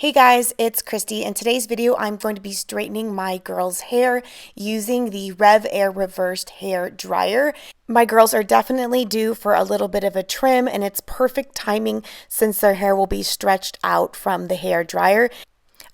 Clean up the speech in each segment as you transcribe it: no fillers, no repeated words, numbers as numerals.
Hey guys, it's Christy. In today's video, I'm going to be straightening my girl's hair using the Rev Air reversed hair dryer. My girls are definitely due for a little bit of a trim, and it's perfect timing since their hair will be stretched out from the hair dryer.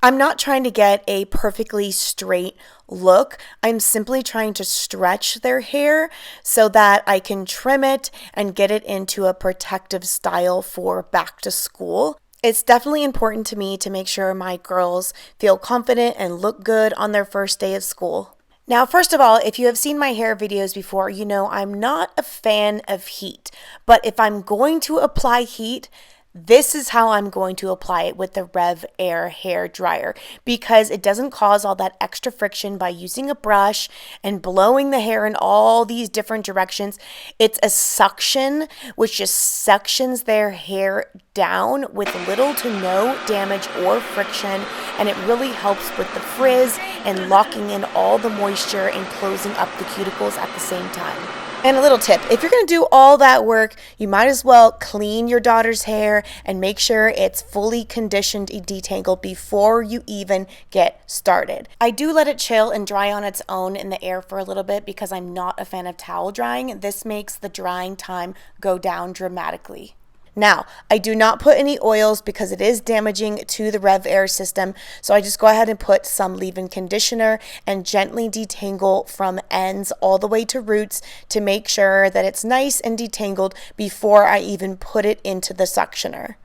I'm not trying to get a perfectly straight look. I'm simply trying to stretch their hair so that I can trim it and get it into a protective style for back to school. It's definitely important to me to make sure my girls feel confident and look good on their first day of school. Now, first of all, if you have seen my hair videos before, you know I'm not a fan of heat. But if I'm going to apply heat, this is how I'm going to apply it with the Rev Air hair dryer because it doesn't cause all that extra friction by using a brush and blowing the hair in all these different directions. It's a suction, which just suctions their hair down with little to no damage or friction, and it really helps with the frizz and locking in all the moisture and closing up the cuticles at the same time. And a little tip, if you're going to do all that work, you might as well clean your daughter's hair and make sure it's fully conditioned and detangled before you even get started. I do let it chill and dry on its own in the air for a little bit because I'm not a fan of towel drying. This makes the drying time go down dramatically. Now, I do not put any oils because it is damaging to the Rev Air system, so I just go ahead and put some leave-in conditioner and gently detangle from ends all the way to roots to make sure that it's nice and detangled before I even put it into the suctioner.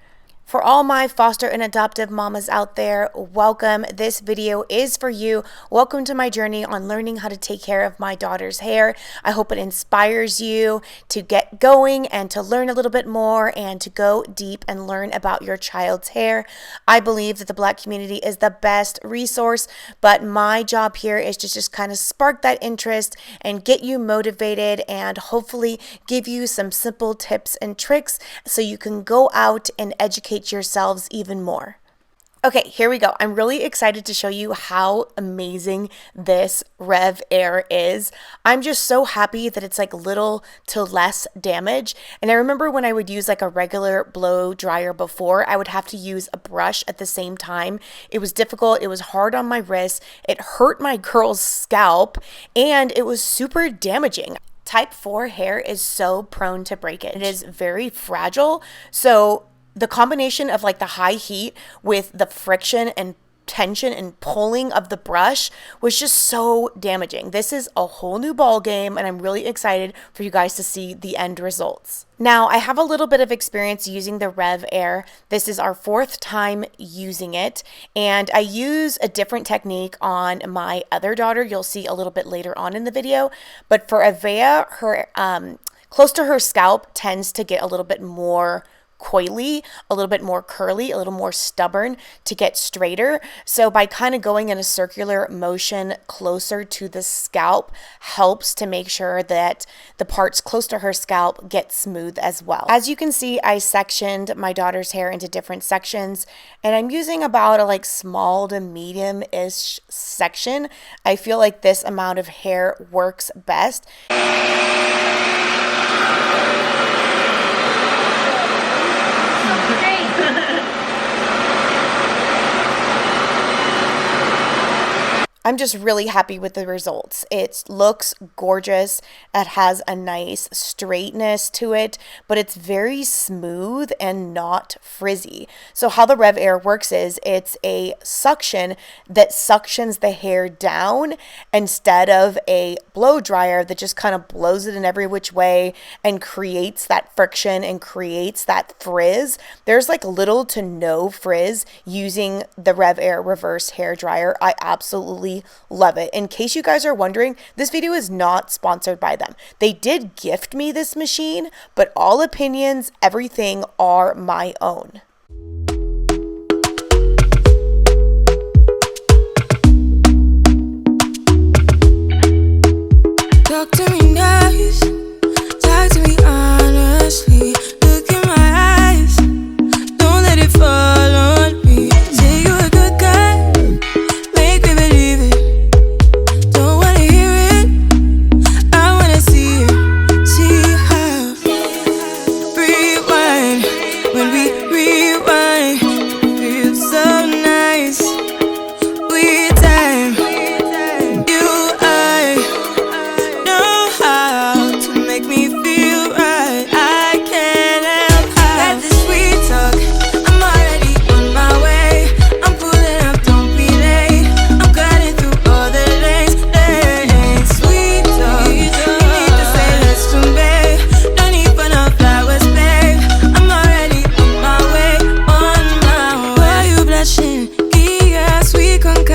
For all my foster and adoptive mamas out there, welcome. This video is for you. Welcome to my journey on learning how to take care of my daughter's hair. I hope it inspires you to get going and to learn a little bit more and to go deep and learn about your child's hair. I believe that the Black community is the best resource, but my job here is to just kind of spark that interest and get you motivated and hopefully give you some simple tips and tricks so you can go out and educate yourselves even more. Okay, here we go. I'm really excited to show you how amazing this Rev Air is. I'm just so happy that it's like little to less damage. And I remember when I would use like a regular blow dryer before, I would have to use a brush at the same time. It was difficult. It was hard on my wrist. It hurt my girl's scalp and it was super damaging. Type 4 hair is so prone to breakage. It is very fragile. So the combination of like the high heat with the friction and tension and pulling of the brush was just so damaging. This is a whole new ball game, and I'm really excited for you guys to see the end results. Now, I have a little bit of experience using the Rev Air. This is our 4th time using it, and I use a different technique on my other daughter. You'll see a little bit later on in the video, but for Avea, her close to her scalp tends to get a little bit more coily, a little bit more curly, a little more stubborn to get straighter. So by kind of going in a circular motion closer to the scalp helps to make sure that the parts close to her scalp get smooth as well. As you can see, I sectioned my daughter's hair into different sections, and I'm using about a like small to medium-ish section. I feel like this amount of hair works best. I'm just really happy with the results. It looks gorgeous. It has a nice straightness to it, but it's very smooth and not frizzy. So how the Rev Air works is it's a suction that suctions the hair down instead of a blow dryer that just kind of blows it in every which way and creates that friction and creates that frizz. There's like little to no frizz using the Rev Air reverse hair dryer. I absolutely love it. In case you guys are wondering, this video is not sponsored by them. They did gift me this machine, but all opinions, everything are my own. Talk to me nice, talk to me honestly. Look in my eyes, don't let it fall on me. Say you're a good guy, make me believe it. Don't wanna hear it, I wanna see it. See how rewind when we rewind.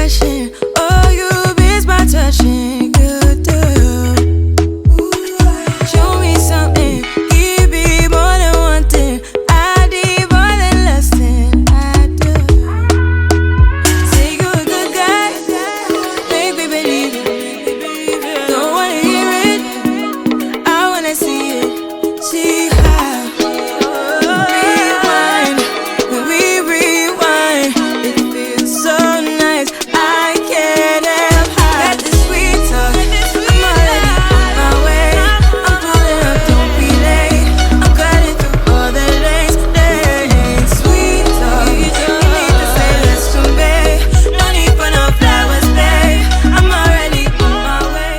refreshing. Oh, you miss my touching. You do. Show me something. Give me more than one thing. I need more than less than I do. Say you a good guy. Make me believe it. Don't wanna hear it. I wanna see it. See how. Rewind. When we rewind, it feels so nice. I can't help how. Got this sweet talk. I'm already on my way. I'm pulling up, don't be late. I'm cutting through all the lanes. Sweet talk. You need to say less to me. No need for no flowers, babe. I'm already on my way.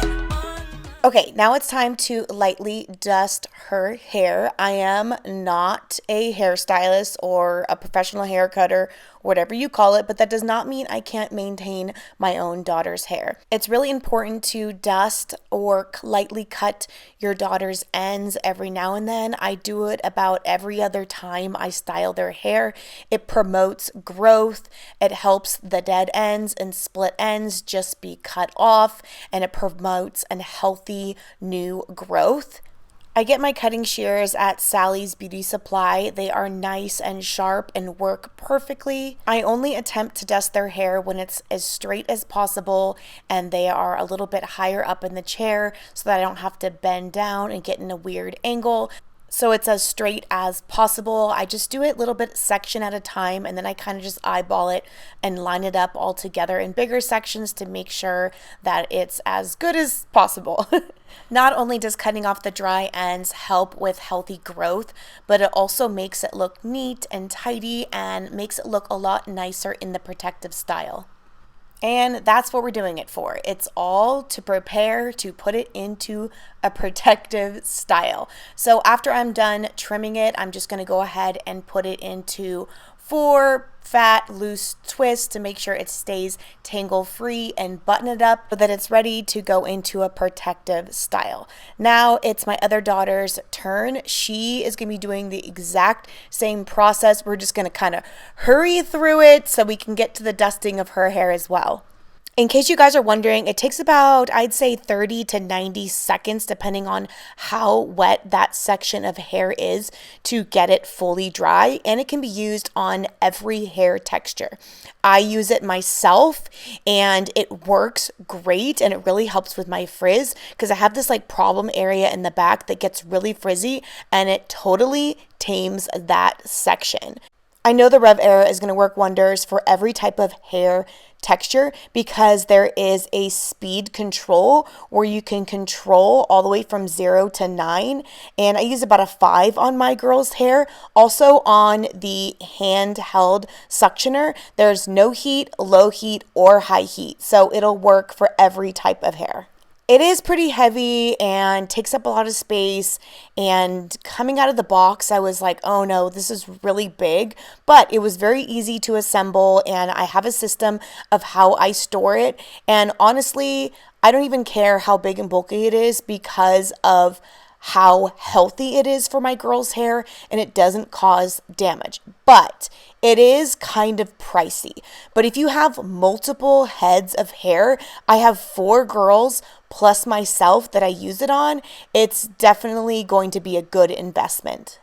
Okay, now it's time to lightly dust her hair. I am not a hairstylist or a professional hair cutter, whatever you call it, but that does not mean I can't maintain my own daughter's hair. It's really important to dust or lightly cut your daughter's ends every now and then. I do it about every other time I style their hair. It promotes growth. It helps the dead ends and split ends just be cut off, and it promotes a healthy new growth. I get my cutting shears at Sally's Beauty Supply. They are nice and sharp and work perfectly. I only attempt to dust their hair when it's as straight as possible and they are a little bit higher up in the chair so that I don't have to bend down and get in a weird angle. So it's as straight as possible. I just do it a little bit section at a time, and then I kind of just eyeball it and line it up all together in bigger sections to make sure that it's as good as possible. Not only does cutting off the dry ends help with healthy growth, but it also makes it look neat and tidy and makes it look a lot nicer in the protective style. And that's what we're doing it for. It's all to prepare to put it into a protective style. So after I'm done trimming it, I'm just going to go ahead and put it into 4 fat loose twists to make sure it stays tangle free and button it up so that it's ready to go into a protective style. Now it's my other daughter's turn. She is going to be doing the exact same process. We're just going to kind of hurry through it so we can get to the dusting of her hair as well. In case you guys are wondering, it takes about, I'd say 30 to 90 seconds, depending on how wet that section of hair is, to get it fully dry, and it can be used on every hair texture. I use it myself, and it works great, and it really helps with my frizz, because I have this like problem area in the back that gets really frizzy, and it totally tames that section. I know the Rev Air is going to work wonders for every type of hair texture because there is a speed control where you can control all the way from 0 to 9, and I use about a 5 on my girl's hair. Also on the handheld suctioner, there's no heat, low heat, or high heat, so it'll work for every type of hair. It is pretty heavy and takes up a lot of space, and coming out of the box I was like, oh no, this is really big, but it was very easy to assemble, and I have a system of how I store it, and honestly I don't even care how big and bulky it is because of how healthy it is for my girl's hair, and it doesn't cause damage. But it is kind of pricey. But if you have multiple heads of hair, I have 4 girls plus myself that I use it on, it's definitely going to be a good investment.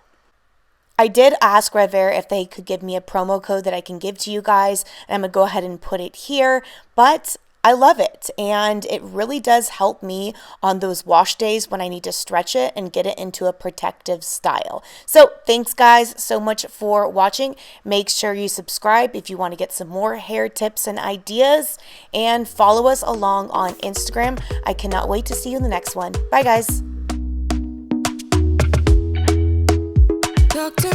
I did ask Rev Air if they could give me a promo code that I can give to you guys, and I'm going to go ahead and put it here, but I love it, and it really does help me on those wash days when I need to stretch it and get it into a protective style. So thanks guys so much for watching. Make sure you subscribe if you want to get some more hair tips and ideas, and follow us along on Instagram. I cannot wait to see you in the next one. Bye guys. Talk to